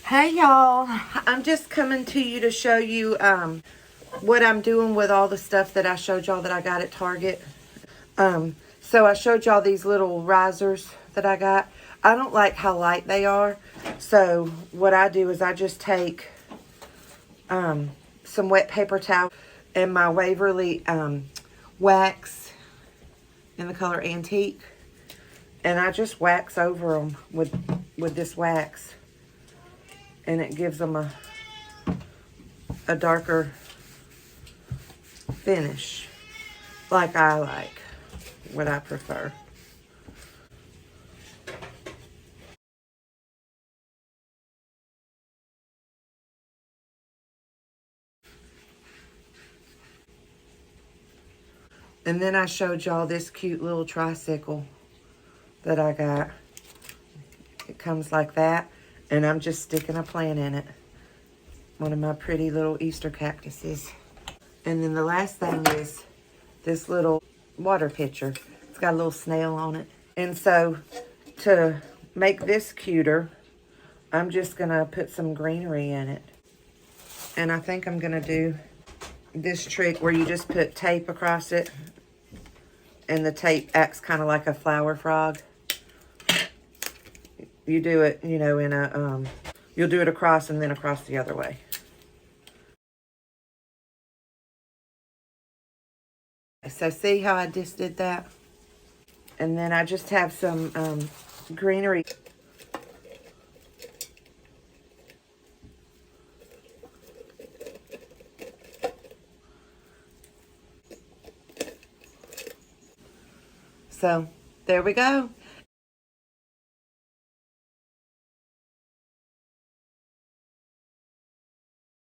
Hey y'all, I'm just coming to you to show you what I'm doing with all the stuff that I showed y'all that I got at Target. So I showed y'all these little risers that I got. I don't like how light they are, so what I do is I just take some wet paper towel and my Waverly wax in the color Antique, and I just wax over them with this wax, and it gives them a darker finish, like I like, what I prefer. And then I showed y'all this cute little tricycle that I got. It comes like that, and I'm just sticking a plant in it. One of my pretty little Easter cactuses. And then the last thing is this little water pitcher. It's got a little snail on it. And so to make this cuter, I'm just gonna put some greenery in it. And I think I'm gonna do this trick where you just put tape across it, and the tape acts kind of like a flower frog. You do it, you know, in a, you'll do it across and then across the other way. So see how I just did that? And then I just have some greenery. So there we go.